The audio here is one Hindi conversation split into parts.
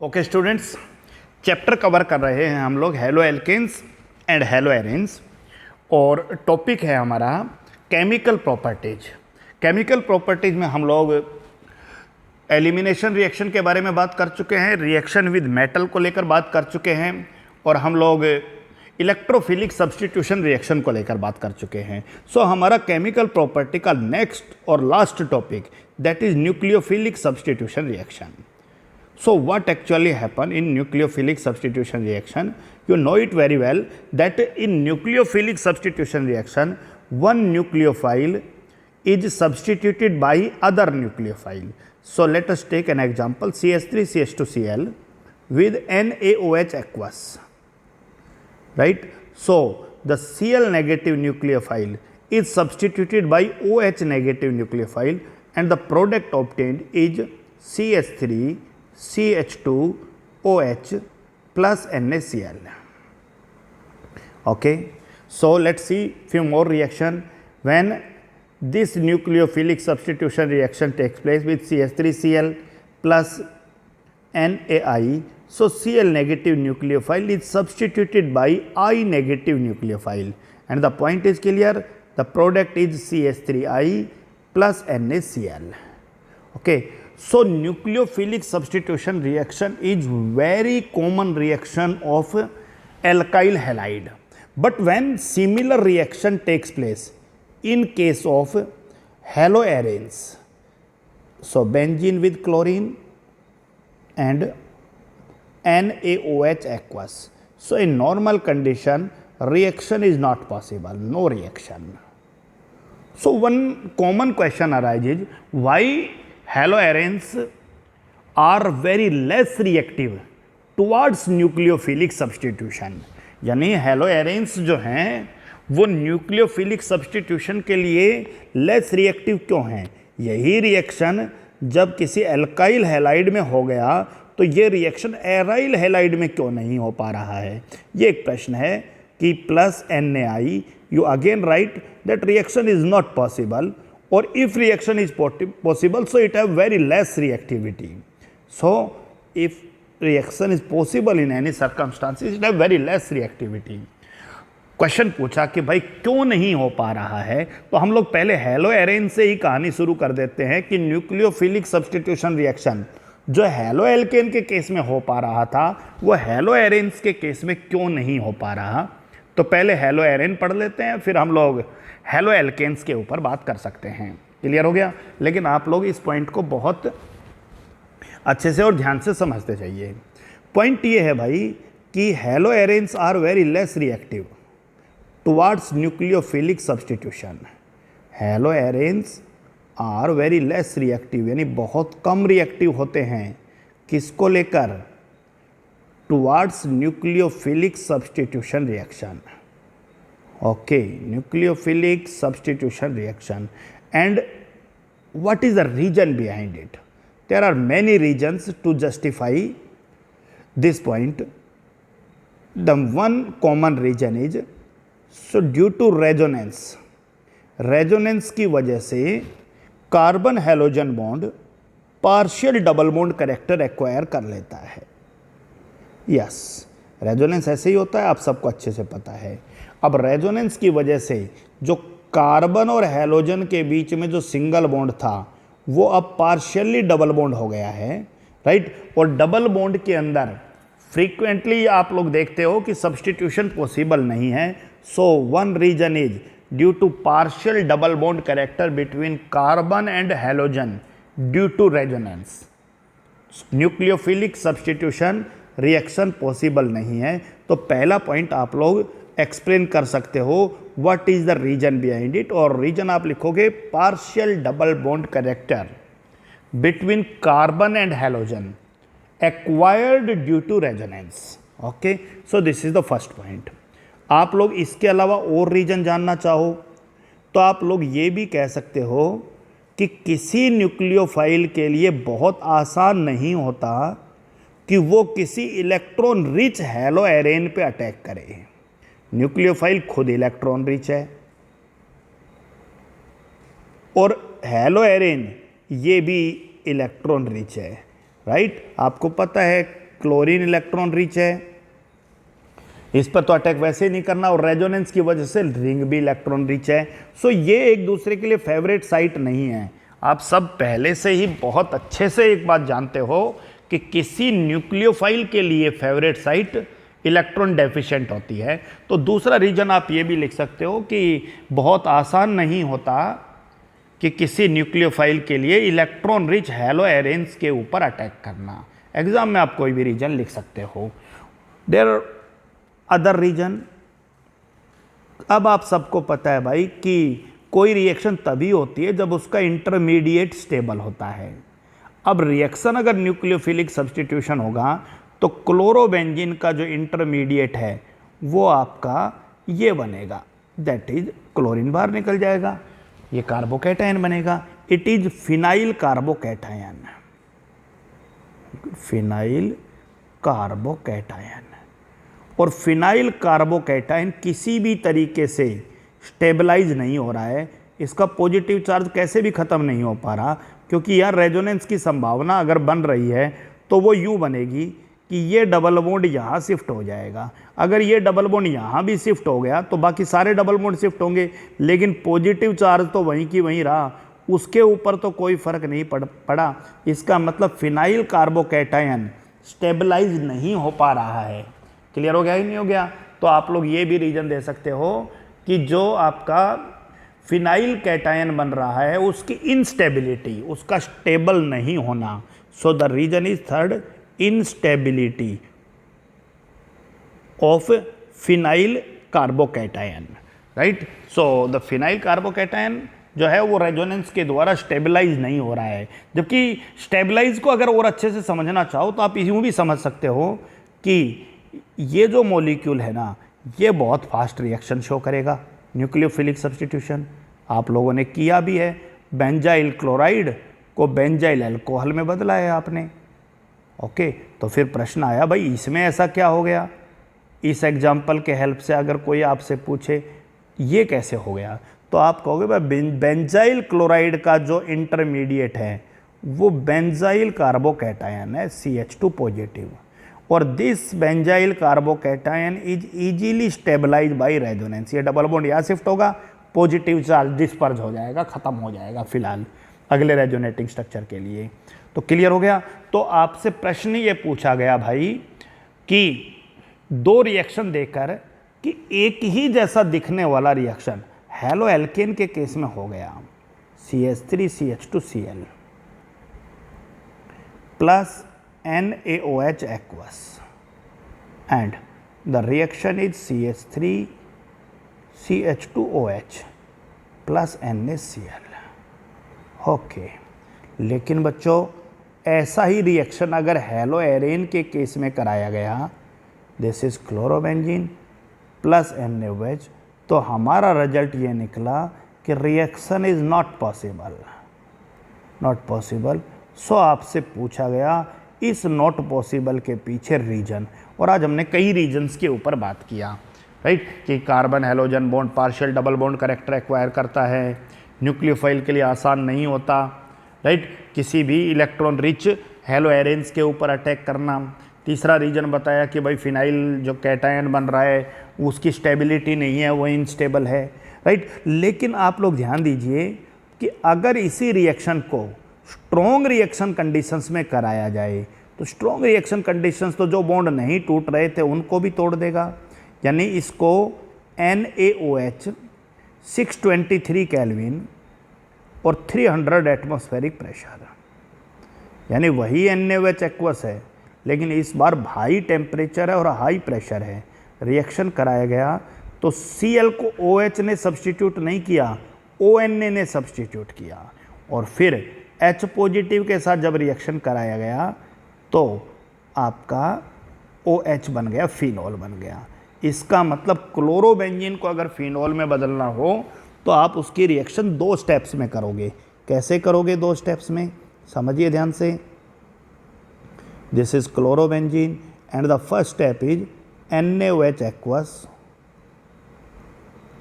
ओके स्टूडेंट्स, चैप्टर कवर कर रहे हैं हम लोग haloalkanes and haloarenes और टॉपिक है हमारा केमिकल प्रॉपर्टीज। केमिकल प्रॉपर्टीज में हम लोग एलिमिनेशन रिएक्शन के बारे में बात कर चुके हैं, रिएक्शन विद मेटल को लेकर बात कर चुके हैं और हम लोग इलेक्ट्रोफिलिक सब्स्टिट्यूशन रिएक्शन को लेकर बात कर चुके हैं। सो हमारा केमिकल प्रॉपर्टी का नेक्स्ट और last topic that is nucleophilic substitution reaction. So what actually happen in nucleophilic substitution reaction? You know it very well that in nucleophilic substitution reaction, one nucleophile is substituted by other nucleophile. So let us take an example CH3 CH2Cl with NaOH aqueous, right? So the Cl negative nucleophile is substituted by OH negative nucleophile and the product obtained is CH3 CH2OH plus NaCl. Okay, so let's see few more reaction. When this nucleophilic substitution reaction takes place with CH3Cl plus NaI, so Cl negative nucleophile is substituted by I negative nucleophile and the point is clear, the product is CH3I plus NaCl. Okay, so nucleophilic substitution reaction is very common reaction of alkyl halide, but when similar reaction takes place in case of haloarenes, so benzene with chlorine and NaOH aqueous, so in normal condition reaction is not possible, no reaction. So one common question arises, why haloarenes are very less reactive towards nucleophilic substitution? यानी हेलोएरेंस जो हैं वो न्यूक्लियोफिलिक सब्स्टिट्यूशन के लिए लेस रिएक्टिव क्यों हैं? यही रिएक्शन जब किसी एल्काइल हैलाइड में हो गया तो ये रिएक्शन एराइल हैलाइड में क्यों नहीं हो पा रहा है? ये एक प्रश्न है कि plus NaI you again right that reaction is not possible, or if reaction is possible, so it have very less reactivity. So if reaction is possible in any circumstances, it have very less reactivity. Question पूछा कि भाई क्यों नहीं हो पा रहा है, तो हम लोग पहले हेलोएरेन से ही कहानी शुरू कर देते हैं कि न्यूक्लियोफिलिक सब्स्टिट्यूशन रिएक्शन जो हेलोएल्केन के केस में हो पा रहा था वो हेलोएरेन्स के केस में क्यों नहीं हो पा रहा। तो पहले हेलोएरेन पढ़ लेते हैं, फिर हम लोग हेलो एल्केन्स के ऊपर बात कर सकते हैं। क्लियर हो गया? लेकिन आप लोग इस पॉइंट को बहुत अच्छे से और ध्यान से समझते जाइए। पॉइंट ये है भाई कि haloarenes are very less reactive towards nucleophilic substitution. Haloarenes are very less reactive यानी बहुत कम रिएक्टिव होते हैं किसको लेकर? Towards nucleophilic substitution reaction. Okay, nucleophilic substitution reaction. And what is the reason behind it? There are many reasons to justify this point. The one common reason is, so due to resonance, resonance की वजह से carbon halogen bond partial double bond character acquire कर लेता है। यस, रेजोनेंस ऐसे ही होता है, आप सबको अच्छे से पता है। अब रेजोनेंस की वजह से जो कार्बन और हैलोजन के बीच में जो सिंगल बॉन्ड था वो अब पार्शियली डबल बॉन्ड हो गया है, राइट? और डबल बॉन्ड के अंदर फ्रीक्वेंटली आप लोग देखते हो कि सब्स्टिट्यूशन पॉसिबल नहीं है। So one reason is due to partial double bond character between carbon and halogen due to resonance. Nucleophilic substitution reaction possible नहीं है। तो पहला पॉइंट आप लोग एक्सप्लेन कर सकते हो what is the reason behind it, और रीजन आप लिखोगे partial double bond character between carbon and halogen acquired due to resonance. Okay, so this is the first point. आप लोग इसके अलावा और रीजन जानना चाहो तो आप लोग ये भी कह सकते हो कि किसी न्यूक्लियोफाइल के लिए बहुत आसान नहीं होता कि वो किसी इलेक्ट्रॉन रिच हेलोएरेन पे अटैक करे। न्यूक्लियोफाइल खुद इलेक्ट्रॉन रिच है और हेलोएरेन ये भी इलेक्ट्रॉन रिच है, राइट? आपको पता है क्लोरीन इलेक्ट्रॉन रिच है, इस पर तो अटैक वैसे ही नहीं करना, और रेजोनेंस की वजह से रिंग भी इलेक्ट्रॉन रिच है। सो ये एक दूसरे के लिए फेवरेट साइट नहीं है। आप सब पहले से ही बहुत अच्छे से एक बात जानते हो कि किसी न्यूक्लियोफाइल के लिए फेवरेट साइट इलेक्ट्रॉन डेफिशिएंट होती है। तो दूसरा रीजन आप ये भी लिख सकते हो कि बहुत आसान नहीं होता कि किसी न्यूक्लियोफाइल के लिए इलेक्ट्रॉन रिच हैलो एरेंस के ऊपर अटैक करना। एग्जाम में आप कोई भी रीजन लिख सकते हो। There other reason. अब आप सबको पता है भाई कि कोई रिएक्शन तभी होती है जब उसका इंटरमीडिएट स्टेबल होता है। अब रिएक्शन अगर न्यूक्लियोफिलिक सब्स्टिट्यूशन होगा तो क्लोरोबेंजीन का जो इंटरमीडिएट है वो आपका ये बनेगा, दैट इज क्लोरीन बाहर निकल जाएगा, ये कार्बोकैटायन बनेगा। It is phenyl carbocation, phenyl carbocation. और फिनाइल कार्बोकैटायन किसी भी तरीके से स्टेबलाइज नहीं हो रहा है, इसका पॉजिटिव चार्ज कैसे भी ख़त्म नहीं हो पा रहा, क्योंकि यार रेजोनेंस की संभावना अगर बन रही है तो वो यूँ बनेगी कि ये डबल बॉन्ड यहाँ शिफ्ट हो जाएगा। अगर ये डबल बॉन्ड यहाँ भी शिफ्ट हो गया तो बाकी सारे डबल बॉन्ड शिफ्ट होंगे, लेकिन पॉजिटिव चार्ज तो वहीं की वहीं रहा, उसके ऊपर तो कोई फर्क नहीं पड़ा। इसका मतलब फिनाइल कार्बोकैटायन स्टेबलाइज नहीं हो पा रहा है। क्लियर हो गया ही नहीं हो गया? तो आप लोग ये भी रीजन दे सकते हो कि जो आपका फिनाइल कैटायन बन रहा है उसकी इनस्टेबिलिटी, उसका स्टेबल नहीं होना। So the reason is third, instability of phenyl carbocation, right. So the phenyl carbocation जो है वो रेजोनेंस के द्वारा स्टेबलाइज नहीं हो रहा है। जबकि स्टेबलाइज को अगर और अच्छे से समझना चाहो तो आप यूँ भी समझ सकते हो कि ये जो मॉलिक्यूल है ना, ये बहुत फास्ट रिएक्शन शो करेगा, न्यूक्लियोफिलिक सब्स्टिट्यूशन आप लोगों ने किया भी है। बेंजाइल क्लोराइड को बेंजाइल अल्कोहल में बदला है आपने, ओके। तो फिर प्रश्न आया भाई इसमें ऐसा क्या हो गया? इस एग्जाम्पल के हेल्प से अगर कोई आपसे पूछे ये कैसे हो गया, तो आप कहोगे भाई बेंजाइल क्लोराइड का जो इंटरमीडिएट है वो बेंजाइल कार्बोकैटायन है, CH2 पॉजिटिव, और this benzyl carbocation is easily stabilize by resonance. ये डबल बॉन्ड यहाँ शिफ्ट होगा, पॉजिटिव चार्ज डिस्पर्ज हो जाएगा, ख़त्म हो जाएगा फिलहाल अगले रेजोनेटिंग स्ट्रक्चर के लिए। तो क्लियर हो गया? तो आपसे प्रश्न ये पूछा गया भाई कि दो रिएक्शन देकर कि एक ही जैसा दिखने वाला रिएक्शन हैलो एल्केन के केस में हो गया, CH3 CH2Cl plus NaOH aqueous and the reaction is CH3 CH2OH plus NaCl, okay. लेकिन बच्चों ऐसा ही रिएक्शन अगर हैलो एरेन के केस में कराया गया, this is chlorobenzene plus NaOH, तो हमारा रिजल्ट ये निकला कि reaction is not possible, not possible. So आपसे पूछा गया इस नॉट पॉसिबल के पीछे रीजन, और आज हमने कई रीजन्स के ऊपर बात किया, राइट, कि carbon halogen bond partial double bond character acquire करता है, न्यूक्लियोफाइल के लिए आसान नहीं होता, राइट, किसी भी इलेक्ट्रॉन रिच हैलो एरेंस के ऊपर अटैक करना। तीसरा रीजन बताया कि भाई फिनाइल जो कैटायन बन रहा है उसकी स्टेबिलिटी नहीं है, वो इनस्टेबल है, राइट। लेकिन आप लोग ध्यान दीजिए कि अगर इसी रिएक्शन को स्ट्रॉन्ग रिएक्शन कंडीशंस में कराया जाए तो स्ट्रॉन्ग रिएक्शन कंडीशंस तो जो बॉन्ड नहीं टूट रहे थे उनको भी तोड़ देगा। यानी इसको NaOH 623 केल्विन और 300 एटमॉस्फेरिक प्रेशर, यानी वही NaOH एक्वस है लेकिन इस बार हाई टेम्परेचर है और हाई प्रेशर है, रिएक्शन कराया गया तो Cl को OH ने सब्सटीट्यूट नहीं किया, ONa ने सब्सटीट्यूट किया, और फिर H पॉजिटिव के साथ जब रिएक्शन कराया गया तो आपका OH बन गया, फिनॉल बन गया। इसका मतलब क्लोरोबेंजीन को अगर फिनॉल में बदलना हो तो आप उसकी रिएक्शन 2 स्टेप्स में करोगे। कैसे करोगे 2 स्टेप्स में? समझिए ध्यान से। This is chlorobenzene and the first step is NaOH aqueous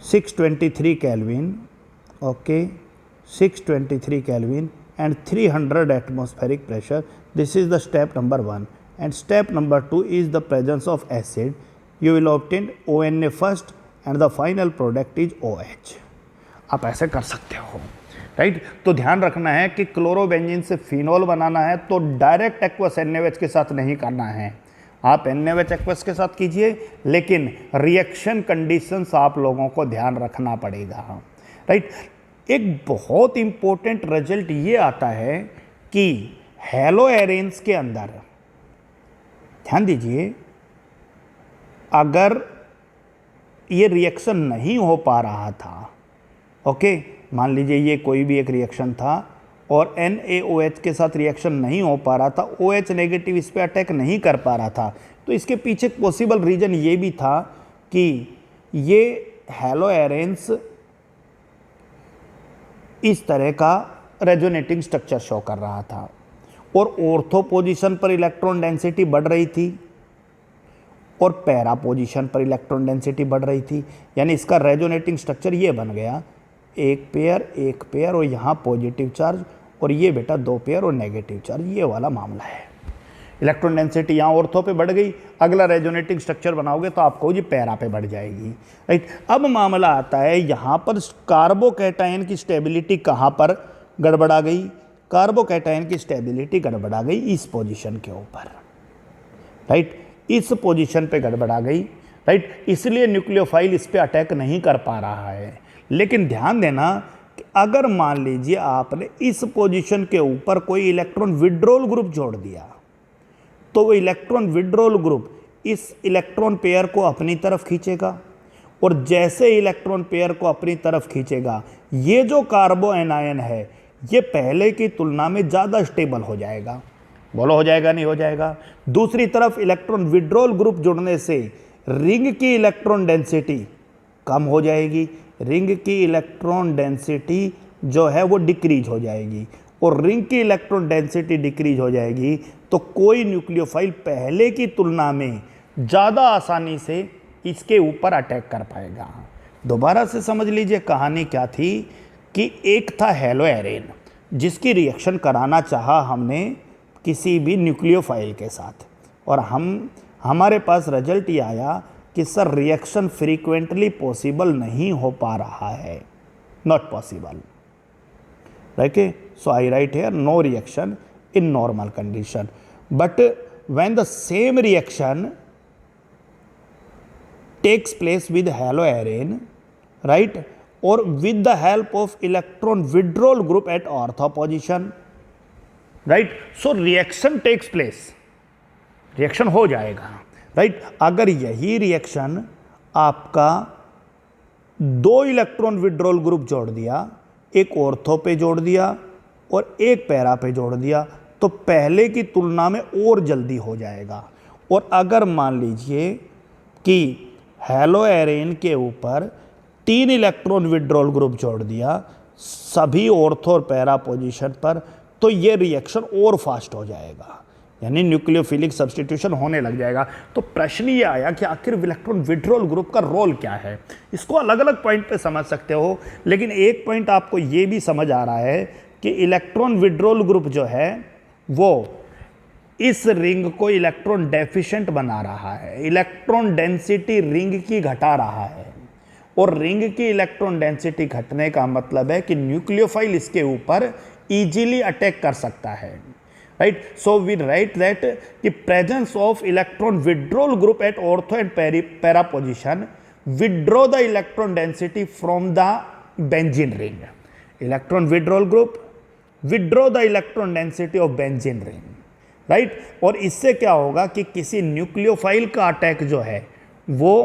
623 kelvin, okay, 623 kelvin and 300 atmospheric pressure. This is the step number 1. and step number 2 is the presence of acid. You will obtain ONA first and the final product is OH. आप ऐसे कर सकते हो, राइट। तो ध्यान रखना है कि क्लोरोबेंजीन से फिनोल बनाना है तो डायरेक्ट एक्वस NaOH के साथ नहीं करना है, आप NaOH एक्वस के साथ कीजिए, लेकिन रिएक्शन कंडीशंस आप लोगों को ध्यान रखना पड़ेगा, राइट। एक बहुत इंपॉर्टेंट रिजल्ट ये आता है कि हैलोएरेन्स के अंदर, ध्यान दीजिए, अगर ये रिएक्शन नहीं हो पा रहा था, ओके, मान लीजिए ये कोई भी एक रिएक्शन था और NaOH के साथ रिएक्शन नहीं हो पा रहा था, OH नेगेटिव इस पर अटैक नहीं कर पा रहा था, तो इसके पीछे पॉसिबल रीज़न ये भी था कि ये हैलोएरेन्स इस तरह का रेजोनेटिंग स्ट्रक्चर शो कर रहा था और ऑर्थो पोजीशन पर इलेक्ट्रॉन डेंसिटी बढ़ रही थी और पैरा पोजीशन पर इलेक्ट्रॉन डेंसिटी बढ़ रही थी, यानी इसका रेजोनेटिंग स्ट्रक्चर ये बन गया, एक पेयर और यहाँ पॉजिटिव चार्ज और ये बेटा दो पेयर और नेगेटिव चार्ज, ये वाला मामला है। इलेक्ट्रॉन डेंसिटी यहाँ ऑर्थो पे बढ़ गई, अगला रेजोनेटिंग स्ट्रक्चर बनाओगे तो आपको जी पैरा पे बढ़ जाएगी, राइट। अब मामला आता है यहाँ पर कार्बोकैटायन की स्टेबिलिटी कहाँ पर गड़बड़ा गई, कार्बोकैटायन की स्टेबिलिटी गड़बड़ा गई इस पोजीशन के ऊपर, राइट, इस पोजीशन पे गड़बड़ा गई, राइट। इसलिए न्यूक्लियोफाइल इस पे अटैक नहीं कर पा रहा है। लेकिन ध्यान देना कि अगर मान लीजिए आपने इस पोजीशन के ऊपर कोई इलेक्ट्रॉन विड्रॉल ग्रुप जोड़ दिया तो वो इलेक्ट्रॉन विड्रॉल ग्रुप इस इलेक्ट्रॉन पेयर को अपनी तरफ खींचेगा और जैसे इलेक्ट्रॉन पेयर को अपनी तरफ खींचेगा, ये जो कार्बो एनायन है ये पहले की तुलना में ज़्यादा स्टेबल हो जाएगा। बोलो हो जाएगा नहीं हो जाएगा। दूसरी तरफ इलेक्ट्रॉन विड्रॉल ग्रुप जुड़ने से रिंग की इलेक्ट्रॉन डेंसिटी कम हो जाएगी, रिंग की इलेक्ट्रॉन डेंसिटी जो है वो डिक्रीज हो जाएगी और रिंग की इलेक्ट्रॉन डेंसिटी डिक्रीज हो जाएगी तो कोई न्यूक्लियोफाइल पहले की तुलना में ज़्यादा आसानी से इसके ऊपर अटैक कर पाएगा। दोबारा से समझ लीजिए कहानी क्या थी कि एक था हैलोएरेन जिसकी रिएक्शन कराना चाहा हमने किसी भी न्यूक्लियोफाइल के साथ और हमारे पास रिजल्ट ये आया कि सर रिएक्शन फ्रीक्वेंटली पॉसिबल नहीं हो पा रहा है, not possible, right. So I write here no reaction in normal condition, but when the same reaction takes place with haloarene, right, or with the help of electron withdrawal group at ortho position, right, so reaction takes place, reaction हो जाएगा, right। अगर यही रिएक्शन आपका दो इलेक्ट्रॉन विड्रॉल ग्रुप जोड़ दिया, एक ऑर्थो पे जोड़ दिया और एक पैरा पे जोड़ दिया तो पहले की तुलना में और जल्दी हो जाएगा। और अगर मान लीजिए कि हैलोएरेन के ऊपर 3 इलेक्ट्रॉन विड्रॉल ग्रुप जोड़ दिया सभी ऑर्थो और पैरा पोजीशन पर तो ये रिएक्शन और फास्ट हो जाएगा, यानी न्यूक्लियोफिलिक सब्स्टिट्यूशन होने लग जाएगा। तो प्रश्न ये आया कि आखिर इलेक्ट्रॉन विड्रॉल ग्रुप का रोल क्या है। इसको अलग अलग पॉइंट पे समझ सकते हो, लेकिन एक पॉइंट आपको ये भी समझ आ रहा है कि इलेक्ट्रॉन विड्रॉल ग्रुप जो है वो इस रिंग को इलेक्ट्रॉन डेफिशिएंट बना रहा है, इलेक्ट्रॉन डेंसिटी रिंग की घटा रहा है और रिंग की इलेक्ट्रॉन डेंसिटी घटने का मतलब है कि न्यूक्लियोफाइल इसके ऊपर इजीली अटैक कर सकता है, right. So we write that the presence of electron withdrawal group at ortho and para position withdraw the electron density from the benzene ring. Electron withdrawal group withdraw the electron density of benzene ring, right. और इससे क्या होगा कि किसी न्यूक्लियोफाइल का अटैक जो है वो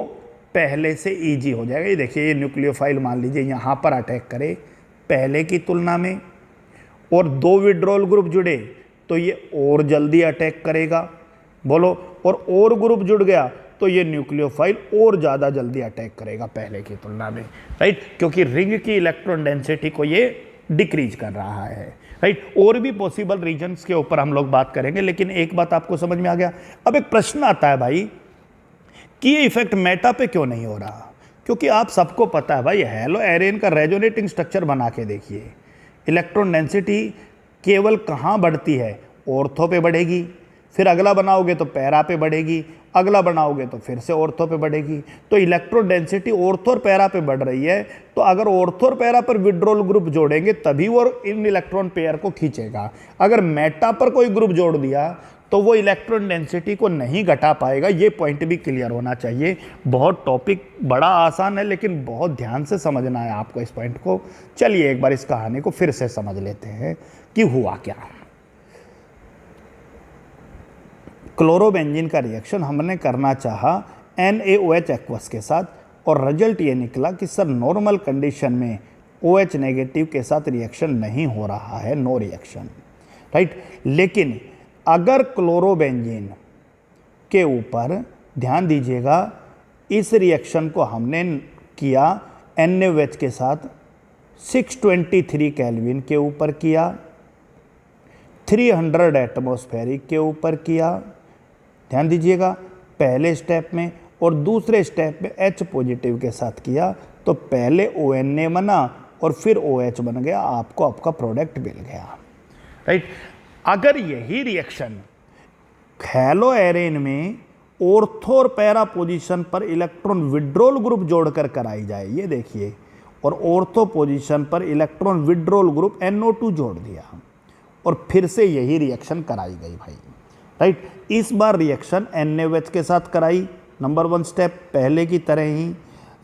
पहले से इजी हो जाएगा। ये देखिए ये न्यूक्लियोफाइल मान लीजिए यहाँ पर अटैक करे पहले की तुलना में और 2 विड्रॉल ग्रुप जुड़े तो ये और जल्दी अटैक करेगा, बोलो, और ग्रुप जुड़ गया तो ये न्यूक्लियोफाइल और ज़्यादा जल्दी अटैक करेगा पहले की तुलना में, राइट, क्योंकि रिंग की इलेक्ट्रॉन डेंसिटी को ये डिक्रीज कर रहा है, राइट। और भी पॉसिबल रीजन्स के ऊपर हम लोग बात करेंगे, लेकिन एक बात आपको समझ में आ गया। अब एक प्रश्न आता है भाई कि ये इफेक्ट मेटा पे क्यों नहीं हो रहा, क्योंकि आप सबको पता है भाई हैलोएरेन का रेजोनेटिंग स्ट्रक्चर बना के देखिए, इलेक्ट्रॉन डेंसिटी केवल कहाँ बढ़ती है, ऑर्थो पे बढ़ेगी, फिर अगला बनाओगे तो पैरा पे बढ़ेगी, अगला बनाओगे तो फिर से ऑर्थो पे बढ़ेगी। तो इलेक्ट्रो डेंसिटी ऑर्थो और पैरा पे बढ़ रही है, तो अगर ऑर्थो और पैरा पर विड्रॉल ग्रुप जोड़ेंगे तभी वो इन इलेक्ट्रॉन पेयर को खींचेगा। अगर मेटा पर कोई ग्रुप जोड़ दिया तो वो इलेक्ट्रॉन डेंसिटी को नहीं घटा पाएगा। ये पॉइंट भी क्लियर होना चाहिए। बहुत टॉपिक बड़ा आसान है लेकिन बहुत ध्यान से समझना है आपको इस पॉइंट को। चलिए एक बार इस कहानी को फिर से समझ लेते हैं कि हुआ क्या। क्लोरोबेंजीन का रिएक्शन हमने करना चाहा NaOH एक्वस के साथ, और रिजल्ट ये निकला कि सर नॉर्मल कंडीशन में OH नेगेटिव के साथ रिएक्शन नहीं हो रहा है, नो रिएक्शन, राइट। लेकिन अगर क्लोरोबेंजीन के ऊपर ध्यान दीजिएगा, इस रिएक्शन को हमने किया NaOH के साथ 623 केल्विन के ऊपर किया, 300 एटमॉस्फेरिक के ऊपर किया, ध्यान दीजिएगा पहले स्टेप में, और दूसरे स्टेप में H पॉजिटिव के साथ किया। तो पहले ONA बना और फिर OH बन गया, आपको आपका प्रोडक्ट मिल गया, राइट। अगर यही रिएक्शन हैलो एरेन में ऑर्थो और पैरा पोजीशन पर इलेक्ट्रॉन विड्रॉल ग्रुप जोड़कर कराई जाए, ये देखिए, और ऑर्थो पोजीशन पर इलेक्ट्रॉन विड्रॉल ग्रुप NO2 जोड़ दिया और फिर से यही रिएक्शन कराई गई भाई, राइट। इस बार रिएक्शन NaOH के साथ कराई, नंबर 1 स्टेप पहले की तरह ही,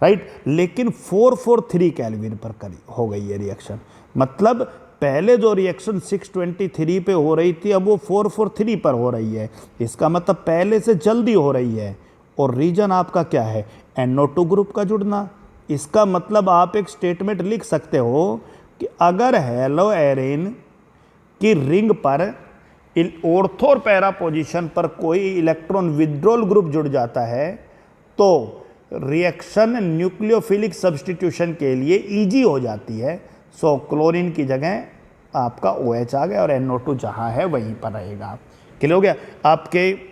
राइट। लेकिन 443 केल्विन पर करी हो गई ये रिएक्शन। मतलब पहले जो रिएक्शन 623 पे हो रही थी अब वो 443 पर हो रही है। इसका मतलब पहले से जल्दी हो रही है। और रीजन आपका क्या है, NO2 ग्रुप का जुड़ना। इसका मतलब आप एक स्टेटमेंट लिख सकते हो कि अगर हैलो एरेन की रिंग पर ऑर्थो और पैरा पोजीशन पर कोई इलेक्ट्रॉन विड्रॉल ग्रुप जुड़ जाता है तो रिएक्शन न्यूक्लियोफिलिक सब्स्टिट्यूशन के लिए इजी हो जाती है। सो क्लोरीन की जगह आपका OH आ गया और NO2 जहाँ है वहीं पर रहेगा। क्लियर हो गया। आपके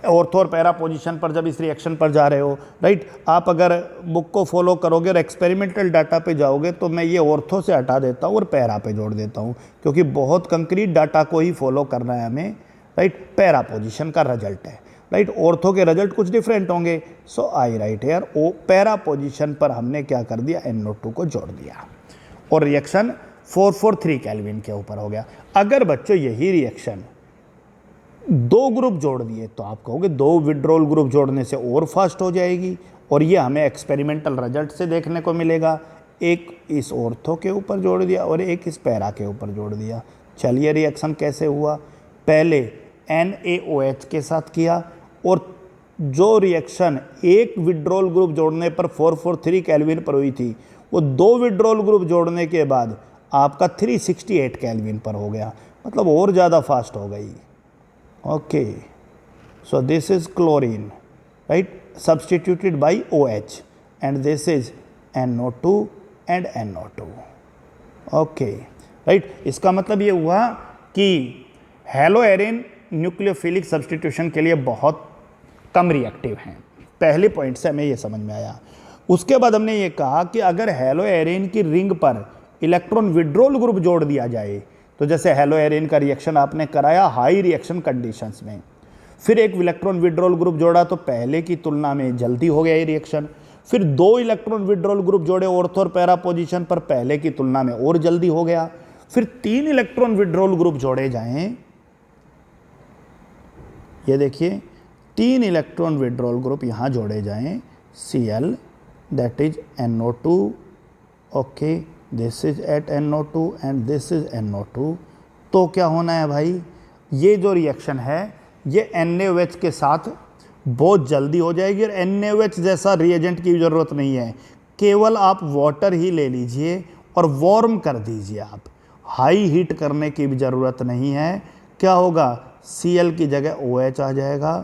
ऑर्थो और पैरा पोजीशन पर जब इस रिएक्शन पर जा रहे हो, राइट, आप अगर बुक को फॉलो करोगे और एक्सपेरिमेंटल डाटा पे जाओगे तो मैं ये ऑर्थो से हटा देता हूँ और पैरा पे जोड़ देता हूँ, क्योंकि बहुत कंक्रीट डाटा को ही फॉलो करना है हमें, राइट। पैरा पोजीशन का रिजल्ट है, राइट। ऑर्थो के रिजल्ट कुछ डिफरेंट होंगे। So I write here o para position पर हमने क्या कर दिया, NO2 को जोड़ दिया और रिएक्शन 443 केल्विन के ऊपर हो गया। अगर बच्चों यही रिएक्शन 2 ग्रुप जोड़ दिए तो आप कहोगे 2 विड्रॉल ग्रुप जोड़ने से और फास्ट हो जाएगी, और ये हमें एक्सपेरिमेंटल रिजल्ट से देखने को मिलेगा। एक इस ऑर्थो के ऊपर जोड़ दिया और एक इस पैरा के ऊपर जोड़ दिया। चलिए रिएक्शन कैसे हुआ, पहले NaOH के साथ किया और जो रिएक्शन एक विड्रॉल ग्रुप जोड़ने पर 443 केल्विन पर हुई थी वो 2 विड्रॉल ग्रुप जोड़ने के बाद आपका 368 केल्विन पर हो गया, मतलब और ज़्यादा फास्ट हो गई। Okay, so this is chlorine, right, substituted by OH and this is NO2 and NO2. Okay, right. इसका मतलब ये हुआ कि हैलो एरेन न्यूक्लियोफिलिक सब्स्टिट्यूशन के लिए बहुत कम रिएक्टिव हैं। पहले पॉइंट से हमें ये समझ में आया। उसके बाद हमने ये कहा कि अगर हैलो एरेन की रिंग पर इलेक्ट्रॉन विड्रॉल ग्रुप जोड़ दिया जाए, तो जैसे हैलो एरेन का रिएक्शन आपने कराया हाई रिएक्शन कंडीशंस में, फिर एक इलेक्ट्रॉन विड्रॉल ग्रुप जोड़ा तो पहले की तुलना में जल्दी हो गया ये रिएक्शन। फिर 2 इलेक्ट्रॉन विड्रॉल ग्रुप जोड़े ऑर्थो और पैरा पोजीशन पर, पहले की तुलना में और जल्दी हो गया। फिर 3 इलेक्ट्रॉन विड्रॉल ग्रुप जोड़े जाएं, ये देखिए 3 इलेक्ट्रॉन विड्रॉल ग्रुप यहाँ जोड़े जाएं, Cl that is NO2, okay, this is at NO2 and this is NO2। तो क्या होना है भाई, ये जो रिएक्शन है ये NaOH के साथ बहुत जल्दी हो जाएगी और NaOH जैसा रिएजेंट की ज़रूरत नहीं है, केवल आप वाटर ही ले लीजिए और वार्म कर दीजिए। आप हाई हीट करने की भी ज़रूरत नहीं है। क्या होगा, Cl की जगह OH आ जाएगा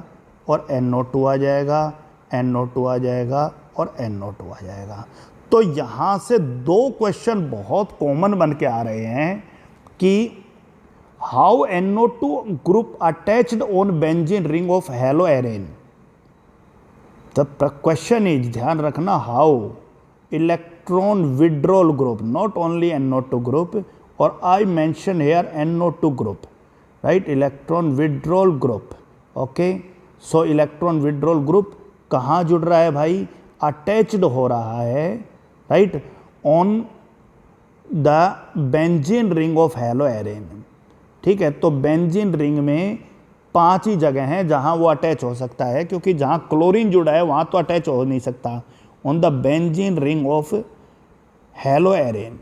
और NO2 आ जाएगा, NO2 आ जाएगा और NO2 आ जाएगा। तो यहाँ से 2 क्वेश्चन बहुत कॉमन बन के आ रहे हैं कि how NO2 group attached on benzene ring of haloarene. The question is, ध्यान रखना, how electron withdrawal group, not only NO2 group, और I mention here NO2 group, right, electron withdrawal group. Okay, so electron withdrawal group कहाँ जुड़ रहा है भाई, अटैच्ड हो रहा है, right, on the benzene ring of haloarene. ठीक है, तो बेंजीन रिंग में 5 ही जगह हैं जहां वो अटैच हो सकता है, क्योंकि जहां क्लोरीन जुड़ा है वहां तो अटैच हो नहीं सकता। On the benzene ring of hello एरेन,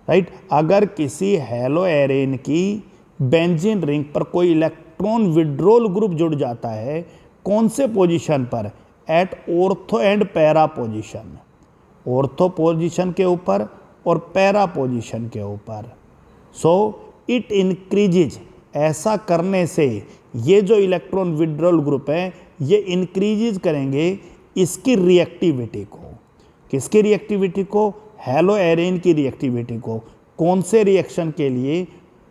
right, अगर किसी हैलो एरेन की बेंजीन रिंग पर कोई इलेक्ट्रॉन विड्रॉल ग्रुप जुड़ जाता है, कौन से पोजीशन पर, at ortho and para position, ortho position के ऊपर और पैरा पोजीशन के ऊपर। सो इट इंक्रीजेज, ऐसा करने से ये जो इलेक्ट्रॉन विड्रॉल ग्रुप है ये इंक्रीजेज करेंगे इसकी रिएक्टिविटी को, किसकी रिएक्टिविटी को, हैलो एरेन की रिएक्टिविटी को। कौन से रिएक्शन के लिए,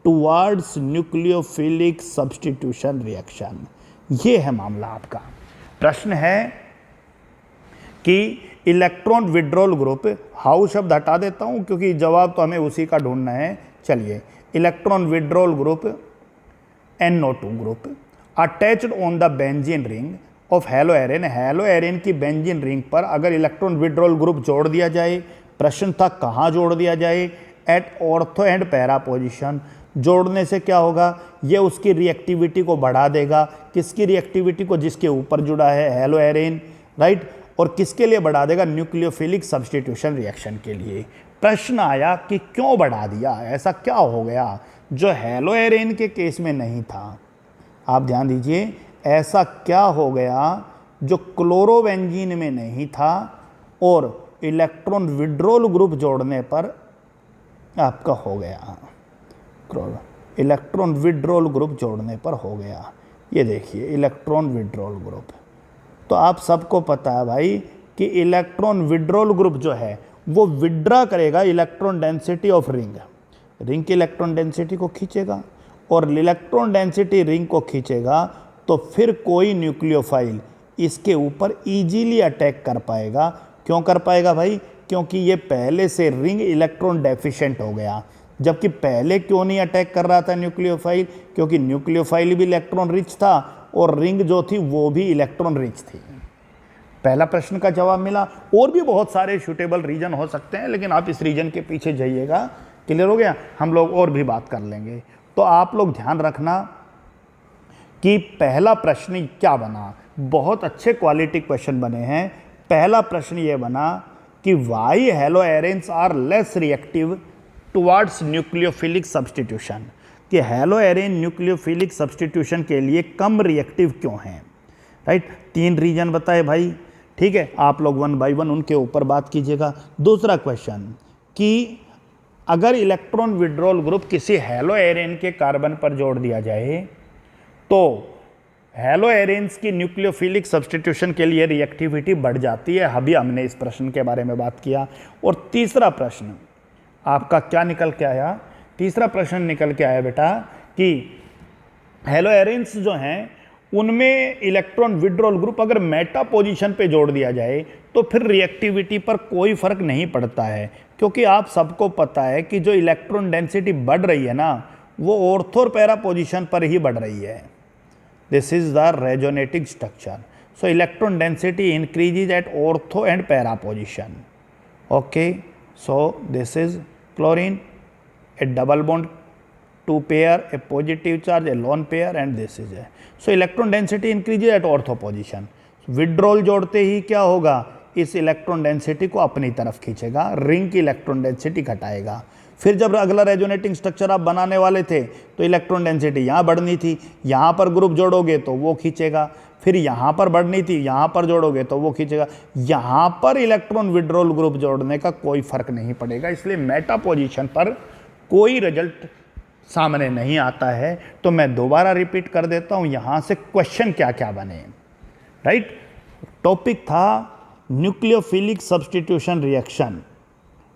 टुवर्ड्स न्यूक्लियोफिलिक सब्स्टिट्यूशन रिएक्शन। ये है मामला आपका। प्रश्न है कि इलेक्ट्रॉन विड्रॉल ग्रुप, हाउ शब्द हटा देता हूं क्योंकि जवाब तो हमें उसी का ढूंढना है। चलिए, electron withdrawal group NO2 group attached on the benzene ring of haloarene, haloarene की बेंजीन रिंग पर अगर इलेक्ट्रॉन विड्रॉल ग्रुप जोड़ दिया जाए, प्रश्न था कहाँ जोड़ दिया जाए, at ortho and para position. जोड़ने से क्या होगा, ये उसकी रिएक्टिविटी को बढ़ा देगा, किसकी रिएक्टिविटी को, जिसके ऊपर जुड़ा है हैलो एरेन, राइट, और किसके लिए बढ़ा देगा, न्यूक्लियोफिलिक सब्स्टिट्यूशन रिएक्शन के लिए। प्रश्न आया कि क्यों बढ़ा दिया, ऐसा क्या हो गया जो हैलो एरेन के केस में नहीं था। आप ध्यान दीजिए, ऐसा क्या हो गया जो क्लोरोबेंजीन में नहीं था और इलेक्ट्रॉन विड्रॉल ग्रुप जोड़ने पर आपका हो गया, इलेक्ट्रॉन विड्रॉल ग्रुप जोड़ने पर हो गया। ये देखिए इलेक्ट्रॉन विड्रॉल ग्रुप, तो आप सबको पता है भाई कि इलेक्ट्रॉन विड्रॉल ग्रुप जो है वो विड्रा करेगा electron density of ring, ring की इलेक्ट्रॉन डेंसिटी को खींचेगा, और इलेक्ट्रॉन डेंसिटी रिंग को खींचेगा तो फिर कोई न्यूक्लियोफाइल इसके ऊपर इजीली अटैक कर पाएगा। क्यों कर पाएगा भाई, क्योंकि ये पहले से रिंग इलेक्ट्रॉन डेफिशिएंट हो गया। जबकि पहले क्यों नहीं अटैक कर रहा था न्यूक्लियोफाइल, क्योंकि न्यूक्लियोफाइल भी इलेक्ट्रॉन रिच था और रिंग जो थी वो भी इलेक्ट्रॉन रिच थी। पहला प्रश्न का जवाब मिला। और भी बहुत सारे सूटेबल रीजन हो सकते हैं, लेकिन आप इस रीजन के पीछे जाइएगा। क्लियर हो गया, हम लोग और भी बात कर लेंगे। तो आप लोग ध्यान रखना कि पहला प्रश्न क्या बना, बहुत अच्छे क्वालिटी क्वेश्चन बने हैं। पहला प्रश्न ये बना कि why haloarenes are less reactive towards nucleophilic substitution, कि हैलो एरेन न्यूक्लियोफिलिक सब्स्टिट्यूशन के लिए कम रिएक्टिव क्यों हैं, राइट। 3 रीजन बताए भाई, ठीक है, आप लोग 1 बाय 1 उनके ऊपर बात कीजिएगा। दूसरा क्वेश्चन कि अगर इलेक्ट्रॉन विड्रॉल ग्रुप किसी हैलो एरेन के कार्बन पर जोड़ दिया जाए तो हैलो एरेन्स की न्यूक्लियोफिलिक सब्स्टिट्यूशन के लिए रिएक्टिविटी बढ़ जाती है। अभी हमने इस प्रश्न के बारे में बात किया। और तीसरा प्रश्न आपका क्या निकल के आया, तीसरा प्रश्न निकल के आया बेटा कि हैलो एरेन्स जो हैं उनमें इलेक्ट्रॉन विड्रॉल ग्रुप अगर मेटा पोजीशन पे जोड़ दिया जाए तो फिर रिएक्टिविटी पर कोई फर्क नहीं पड़ता है, क्योंकि आप सबको पता है कि जो इलेक्ट्रॉन डेंसिटी बढ़ रही है ना वो ऑर्थो और पैरा पोजीशन पर ही बढ़ रही है। This is the resonating structure. So electron density increases at ortho and para position. Okay, so this is chlorine, a double bond, 2 pair, a positive charge, a lone pair, and this is a. So electron density increases at ortho position. Withdrawal जोड़ते ही क्या होगा, इस इलेक्ट्रॉन डेंसिटी को अपनी तरफ खींचेगा, रिंग की इलेक्ट्रॉन डेंसिटी घटाएगा। फिर जब अगला रेजोनेटिंग स्ट्रक्चर आप बनाने वाले थे तो इलेक्ट्रॉन डेंसिटी यहाँ बढ़नी थी, यहाँ पर ग्रुप जोड़ोगे तो वो खींचेगा, फिर यहाँ पर बढ़नी थी, यहाँ पर जोड़ोगे तो वो खींचेगा। यहाँ पर इलेक्ट्रॉन विड्रॉल ग्रुप जोड़ने का कोई फर्क नहीं पड़ेगा, इसलिए मेटा पोजीशन पर कोई रिजल्ट सामने नहीं आता है। तो मैं दोबारा रिपीट कर देता हूँ यहाँ से क्वेश्चन क्या क्या बने, राइट। टॉपिक था न्यूक्लियोफिलिक सब्स्टिट्यूशन रिएक्शन,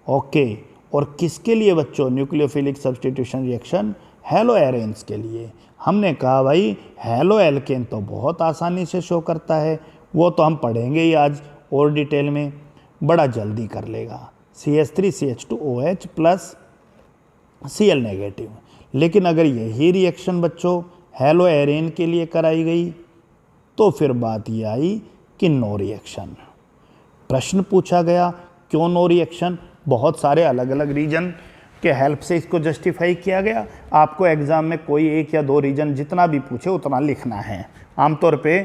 ओके, और किसके लिए बच्चों, nucleophilic substitution reaction hello arenes के लिए। हमने कहा भाई हैलो एल्केन तो बहुत आसानी से शो करता है, वो तो हम पढ़ेंगे ही आज और डिटेल में, बड़ा जल्दी कर लेगा, CH3CH2OH प्लस Cl नेगेटिव। लेकिन अगर यही रिएक्शन बच्चों हेलो एरेन के लिए कराई गई तो फिर बात ये आई कि नो रिएक्शन। प्रश्न पूछा गया क्यों नो रिएक्शन, बहुत सारे अलग अलग रीजन के हेल्प से इसको जस्टिफाई किया गया। आपको एग्जाम में कोई एक या दो रीजन जितना भी पूछे उतना लिखना है। आमतौर पे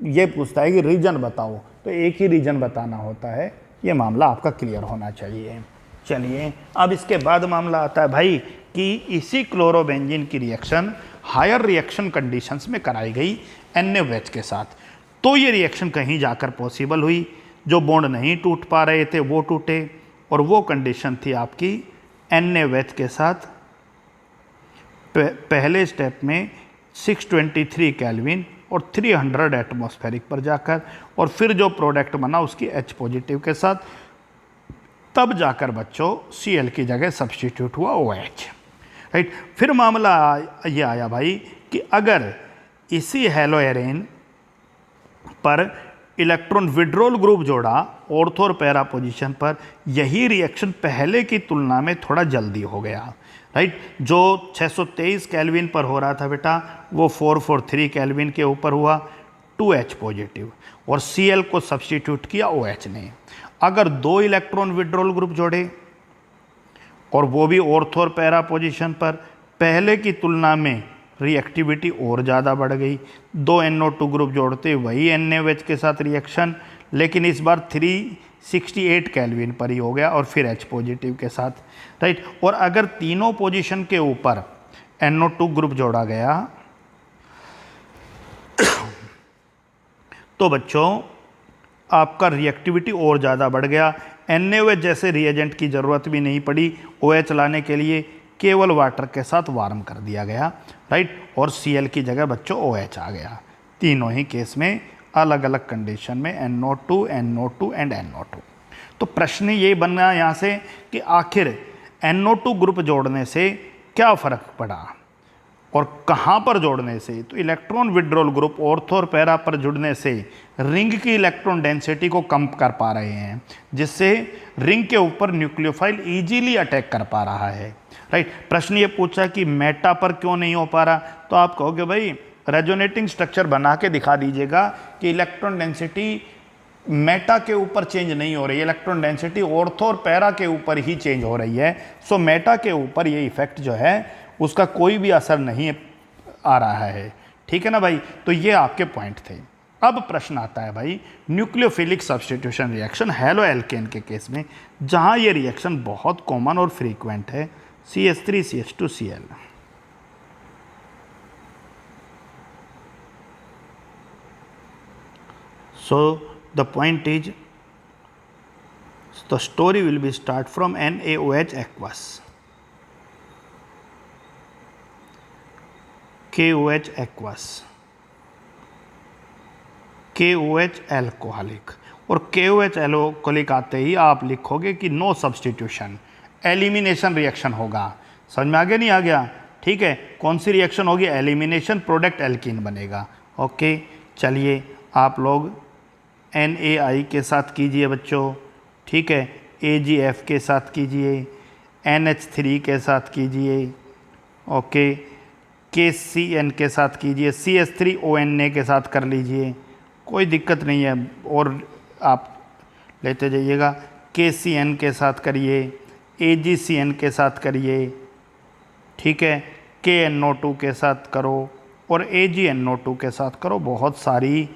ये पूछता है कि रीजन बताओ, तो एक ही रीजन बताना होता है। ये मामला आपका क्लियर होना चाहिए। चलिए अब इसके बाद मामला आता है भाई कि इसी क्लोरोबेंजीन की रिएक्शन हायर रिएक्शन कंडीशंस में कराई गई NaOH के साथ, तो ये रिएक्शन कहीं जाकर पॉसिबल हुई। जो बॉन्ड नहीं टूट पा रहे थे वो टूटे, और वो कंडीशन थी आपकी NaOH के साथ पहले स्टेप में 623 केल्विन और 300 एटमॉस्फेरिक पर जाकर, और फिर जो प्रोडक्ट बना उसकी H पॉजिटिव के साथ, तब जाकर बच्चों Cl की जगह सब्स्टिट्यूट हुआ OH, राइट। फिर मामला ये आया भाई कि अगर इसी हेलो एरेन पर इलेक्ट्रॉन विड्रॉल ग्रुप जोड़ा ऑर्थो और पैरा पोजीशन पर, यही रिएक्शन पहले की तुलना में थोड़ा जल्दी हो गया, राइट। जो 623 केल्विन पर हो रहा था बेटा वो 443 केल्विन के ऊपर हुआ, 2H पॉजिटिव, और Cl को सब्स्टिट्यूट किया OH ने। अगर दो इलेक्ट्रॉन विड्रॉल ग्रुप जोड़े और वो भी ऑर्थो और पैरा पोजीशन पर, पहले की तुलना में रिएक्टिविटी और ज़्यादा बढ़ गई। दो NO2 ग्रुप जोड़ते वही NaOH के साथ रिएक्शन, लेकिन इस बार 368 केल्विन पर ही हो गया और फिर H पॉजिटिव के साथ, राइट। और अगर तीनों पोजीशन के ऊपर NO2 ग्रुप जोड़ा गया तो बच्चों आपका रिएक्टिविटी और ज़्यादा बढ़ गया। NaOH जैसे रिएजेंट की ज़रूरत भी नहीं पड़ी OH लाने के लिए, केवल वाटर के साथ वार्म कर दिया गया, राइट। और Cl की जगह बच्चों OH आ गया। तीनों ही केस में अलग अलग कंडीशन में NO2, NO2 एंड NO2। तो प्रश्न ये बनना यहाँ से कि आखिर NO2 ग्रुप जोड़ने से क्या फ़र्क पड़ा और कहाँ पर जोड़ने से। तो इलेक्ट्रॉन विड्रॉल ग्रुप ऑर्थो और पैरा पर जुड़ने से रिंग की इलेक्ट्रॉन डेंसिटी को कम कर पा रहे हैं, जिससे रिंग के ऊपर न्यूक्लियोफाइल इजीली अटैक कर पा रहा है, राइट। प्रश्न ये पूछा कि मेटा पर क्यों नहीं हो पा रहा, तो आप कहोगे भाई रेजोनेटिंग स्ट्रक्चर बना के दिखा दीजिएगा कि इलेक्ट्रॉन डेंसिटी मेटा के ऊपर चेंज नहीं हो रही है, इलेक्ट्रॉन डेंसिटी ऑर्थो और पैरा के ऊपर ही चेंज हो रही है। सो मेटा के ऊपर ये इफेक्ट जो है उसका कोई भी असर नहीं आ रहा है, ठीक है ना भाई। तो ये आपके पॉइंट थे। अब प्रश्न आता है भाई nucleophilic substitution reaction halo alkane के केस में, जहां ये रिएक्शन बहुत कॉमन और फ्रीक्वेंट है, CH3 CH2 Cl। So the point is, the story will be start from NaOH aqueous, KOH aqueous, KOH alcoholic, और KOH alcoholic आते ही आप लिखोगे कि नो सब्स्टिट्यूशन, एलिमिनेशन रिएक्शन होगा। समझ में आगे नहीं आ गया, ठीक है। कौन सी रिएक्शन होगी, एलिमिनेशन, प्रोडक्ट एल्कीन बनेगा। ओके चलिए आप लोग NaI के साथ कीजिए बच्चों, ठीक है। AgF के साथ कीजिए, NH3 के साथ कीजिए, ओके। KCN के साथ कीजिए, CH3ONA के साथ कर लीजिए, कोई दिक्कत नहीं है, और आप लेते जाइएगा। KCN के साथ करिए, AgCN के साथ करिए, ठीक है। KNO2 के साथ करो और AgNO2 के साथ करो, बहुत सारी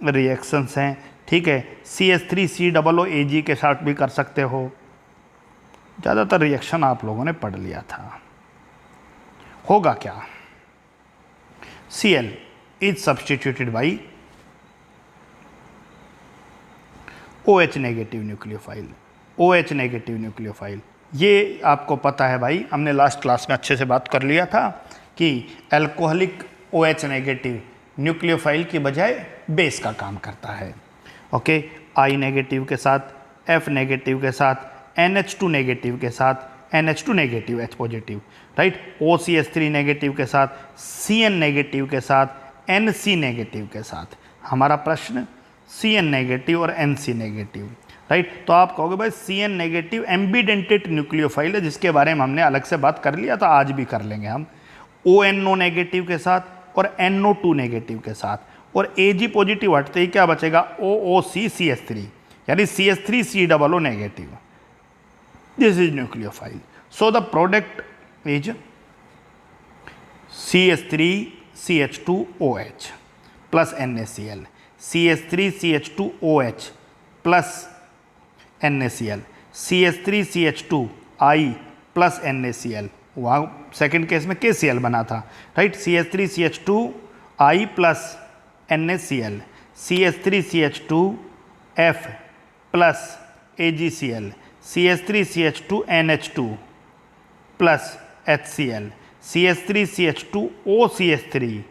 रिएक्शंस हैं, ठीक है। CH3COOAg के साथ भी कर सकते हो। ज़्यादातर रिएक्शन आप लोगों ने पढ़ लिया था। होगा क्या, Cl is substituted by OH negative nucleophile, OH negative nucleophile. ये आपको पता है भाई, हमने लास्ट क्लास में अच्छे से बात कर लिया था कि एल्कोहलिक OH नेगेटिव न्यूक्लियोफाइल की बजाय बेस का काम करता है, ओके। I नेगेटिव के साथ, F नेगेटिव के साथ, NH2 नेगेटिव के साथ, NH2 negative H positive, right. OCH3 negative के साथ, CN नेगेटिव के साथ, NC नेगेटिव के साथ। हमारा प्रश्न CN नेगेटिव और NC नेगेटिव, राइट। तो आप कहोगे भाई CN नेगेटिव एम्बिडेंटेट न्यूक्लियोफाइल है, जिसके बारे में हमने अलग से बात कर लिया, तो आज भी कर लेंगे हम। ONO नेगेटिव के साथ और NO2 नेगेटिव के साथ, और Ag पॉजिटिव हटते ही क्या बचेगा, OOC CH3, यानी CH3 COO negative. This is nucleophile. So the product is CH3 CH2OH plus NaCl, CH3 CH2OH plus NaCl, CH3 CH2I plus NaCl। वहाँ सेकेंड केस में KCl बना था, right. CH3 CH2I plus NaCl, CH3 CH2F plus AgCl, CH3 CH2NH2 plus HCl, CH3 CH2OCH3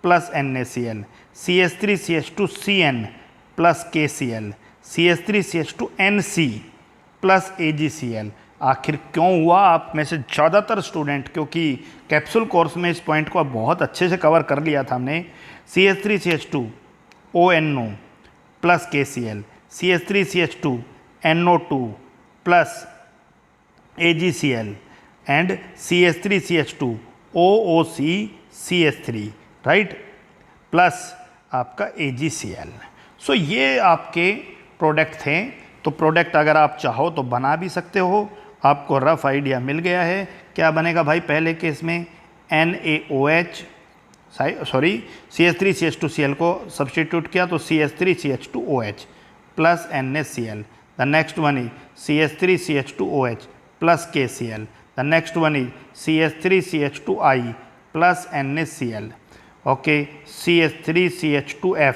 plus NaCl, CH3 CH2CN plus KCl, CH3 CH2NC plus AgCl। आखिर क्यों हुआ? आप में से ज़्यादातर स्टूडेंट, क्योंकि कैप्सूल कोर्स में इस पॉइंट को बहुत अच्छे से कवर कर लिया था हमने। CH3 CH2ONO plus KCl, CH3 CH2NO2 plus AgCl and CH3 CH2OOC CH3, right, plus आपका AgCl। सो ये आपके प्रोडक्ट थे। तो प्रोडक्ट अगर आप चाहो तो बना भी सकते हो। आपको रफ आइडिया मिल गया है। क्या बनेगा भाई? पहले केस में NaOH, सॉरी CH3 CH2Cl को सब्सटीट्यूट किया तो CH3 CH2OH plus NaCl। The next one is CH3 CH2OH plus KCl। The next one is CH3 CH2I plus NaCl। Okay, CH3 CH2F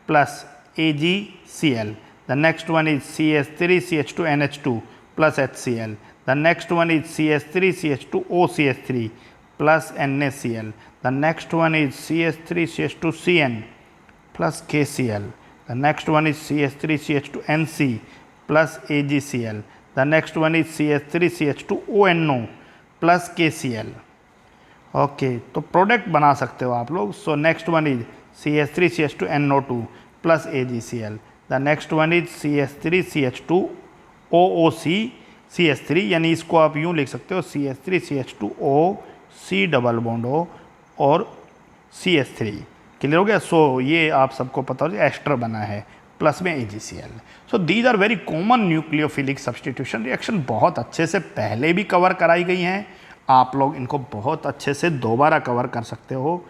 plus AgCl। The next one is CH3 CH2NH2 plus HCl. The next one is CH3 CH2OCH3 plus NaCl. The next one is CH3 CH2CN plus KCl. The next one is CH3 CH2NC plus AgCl. The next one is CH3 CH2ONO plus KCl. Okay, तो प्रोडक्ट बना सकते हो आप लोग। So next one is CH3 CH2NO2 plus AgCl। The next one is CH3 CH2OOC CH3, यानी इसको आप यूँ लिख सकते हो CH3 CH2O C double bond O और CH3। क्लियर हो गया? सो ये आप सबको पता हो, एस्टर बना है प्लस में AgCl। So these are very common nucleophilic substitution reaction, बहुत अच्छे से पहले भी कवर कराई गई हैं। आप लोग इनको बहुत अच्छे से दोबारा कवर कर सकते हो।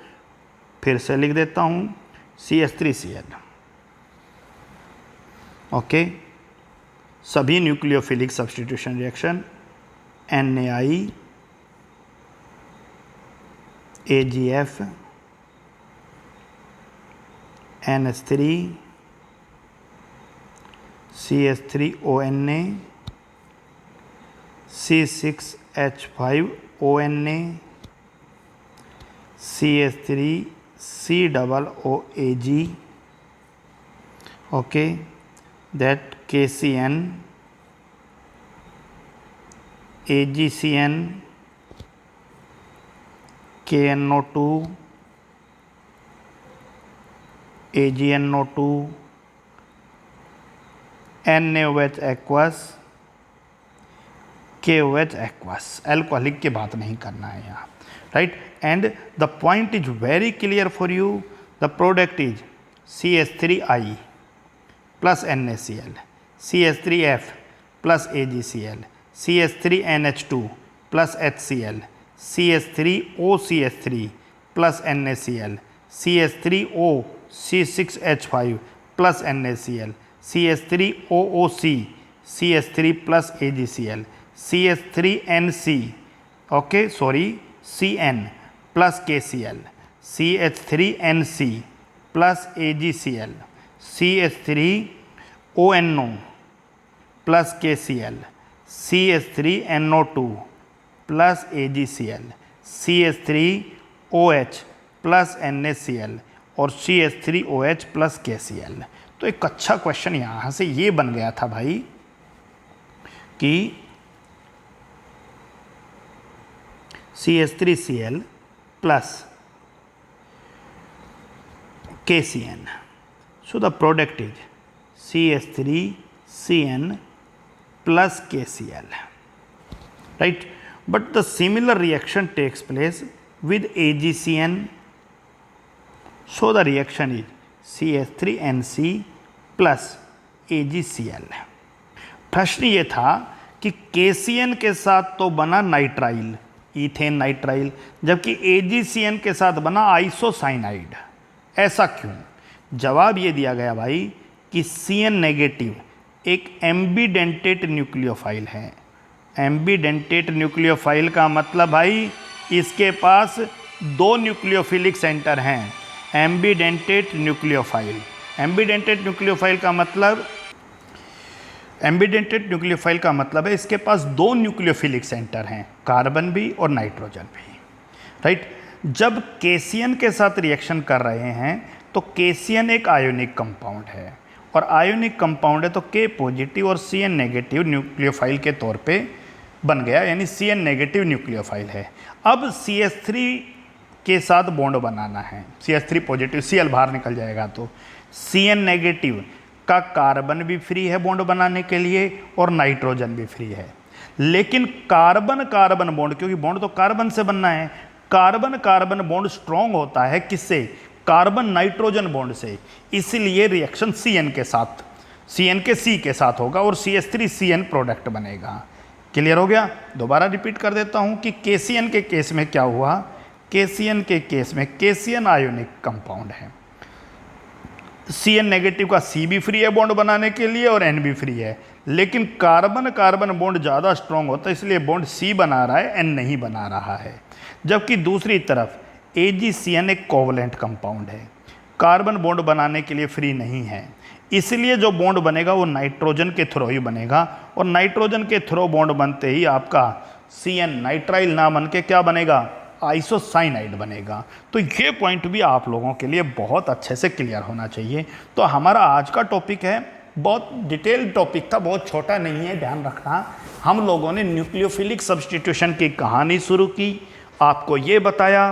फिर से लिख देता हूँ CH3Cl। ओके, सभी nucleophilic substitution reaction NaI AgF NH3 CH3ONA C6H5ONA CH3COOAG, okay, that KCN AgCN KNO2 AgNO2 NaOH aqueous KOH aqueous। Alcoholic की बात नहीं करना है यहाँ, right. And the point is very clear for you. The product is CH3I plus NaCl, CH3F plus AgCl, CH3NH2 plus HCl, CH3OCH3 plus NaCl, CH3O C6H5 plus NaCl, CH3OOC CH3 plus AgCl, CH3NC, okay sorry CN plus KCl, CH3NC plus AgCl, CH3ONO plus KCl, CH3NO2 plus AgCl, CH3OH plus NaCl और CH3OH प्लस KCl। तो एक अच्छा क्वेश्चन यहाँ से ये बन गया था भाई कि CH3Cl plus KCN. So the product is CH3 CN plus KCl, right? But the similar reaction takes place with AgCN. So the reaction is CH3NC plus AgCl. प्रश्न ये था कि KCN के साथ तो बना नाइट्राइल, इथेन नाइट्राइल, जबकि AgCN के साथ बना आइसोसाइनाइड। ऐसा क्यों? जवाब ये दिया गया भाई कि CN नेगेटिव एक एम्बीडेंटेट न्यूक्लियोफाइल है। एम्बीडेंटेट न्यूक्लियोफाइल का मतलब भाई इसके पास दो न्यूक्लियोफिलिक सेंटर हैं। एम्बीडेंटेट न्यूक्लियोफाइल, एम्बीडेंटेट न्यूक्लियोफाइल का मतलब, एम्बीडेंटेट न्यूक्लियोफाइल का मतलब है इसके पास दो न्यूक्लियोफिलिक सेंटर हैं, कार्बन भी और नाइट्रोजन भी, राइट? जब KCN के साथ रिएक्शन कर रहे हैं तो KCN एक आयोनिक कंपाउंड है, और आयोनिक कंपाउंड है तो K पॉजिटिव और CN नेगेटिव न्यूक्लियोफाइल के तौर पे बन गया, यानी CN नेगेटिव न्यूक्लियोफाइल है। अब CH3 के साथ बॉन्ड बनाना है, CH3 पॉजिटिव, Cl बाहर निकल जाएगा, तो CN नेगेटिव का कार्बन भी फ्री है बॉन्ड बनाने के लिए और नाइट्रोजन भी फ्री है। लेकिन कार्बन कार्बन बॉन्ड, क्योंकि बॉन्ड तो कार्बन से बनना है, कार्बन कार्बन बॉन्ड स्ट्रॉन्ग होता है किससे? कार्बन नाइट्रोजन बॉन्ड से। इसलिए रिएक्शन CN के साथ, CN के C के साथ होगा और CH3CN प्रोडक्ट बनेगा। क्लियर हो गया? दोबारा रिपीट कर देता हूं कि KCN के केस में क्या हुआ। KCN के केस में KCN आयोनिक कंपाउंड है, CN नेगेटिव का C भी फ्री है बॉन्ड बनाने के लिए और N भी फ्री है, लेकिन कार्बन कार्बन बॉन्ड ज़्यादा स्ट्रॉन्ग होता है, इसलिए बॉन्ड C बना रहा है, N नहीं बना रहा है। जबकि दूसरी तरफ AgCN एक कोवलेंट कंपाउंड है, कार्बन बॉन्ड बनाने के लिए फ्री नहीं है, इसलिए जो बॉन्ड बनेगा वो नाइट्रोजन के थ्रू ही बनेगा, और नाइट्रोजन के थ्रू बॉन्ड बनते ही आपका CN नाइट्राइल ना बन के क्या बनेगा? आइसोसाइनाइड बनेगा। तो ये पॉइंट भी आप लोगों के लिए बहुत अच्छे से क्लियर होना चाहिए। तो हमारा आज का टॉपिक है, बहुत डिटेल्ड टॉपिक था, बहुत छोटा नहीं है, ध्यान रखना। हम लोगों ने न्यूक्लियोफिलिक सब्स्टिट्यूशन की कहानी शुरू की, आपको ये बताया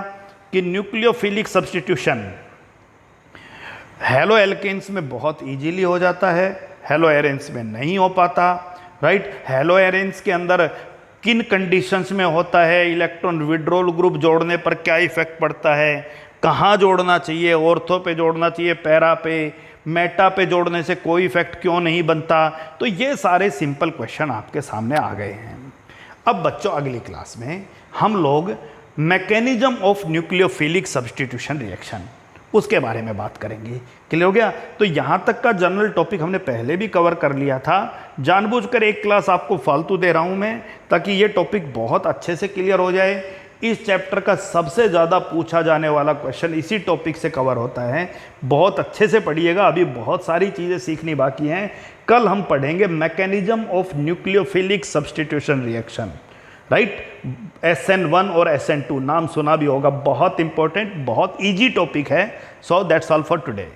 कि न्यूक्लियोफिलिक सब्स्टिट्यूशन हेलो एल्केन्स में बहुत इजीली हो जाता है, हेलो एरेंस में नहीं हो पाता, राइट? हेलो एरेंस के अंदर किन कंडीशंस में होता है, इलेक्ट्रॉन विड्रॉल ग्रुप जोड़ने पर क्या इफेक्ट पड़ता है, कहाँ जोड़ना चाहिए, ऑर्थो पे जोड़ना चाहिए, पैरा पे, मेटा पे जोड़ने से कोई इफेक्ट क्यों नहीं बनता, तो ये सारे सिंपल क्वेश्चन आपके सामने आ गए हैं। अब बच्चों अगली क्लास में हम लोग mechanism of nucleophilic substitution reaction, उसके बारे में बात करेंगे। क्लियर हो गया? तो यहाँ तक का जनरल टॉपिक हमने पहले भी कवर कर लिया था, जानबूझकर एक क्लास आपको फालतू दे रहा हूँ मैं, ताकि ये टॉपिक बहुत अच्छे से क्लियर हो जाए। इस चैप्टर का सबसे ज़्यादा पूछा जाने वाला क्वेश्चन इसी टॉपिक से कवर होता है, बहुत अच्छे से पढ़िएगा, अभी बहुत सारी चीज़ें सीखनी बाकी हैं। कल हम पढ़ेंगे mechanism of nucleophilic substitution reaction, right? SN1 और SN2 नाम सुना भी होगा, बहुत इंपॉर्टेंट, बहुत इजी टॉपिक है। So that's all for today.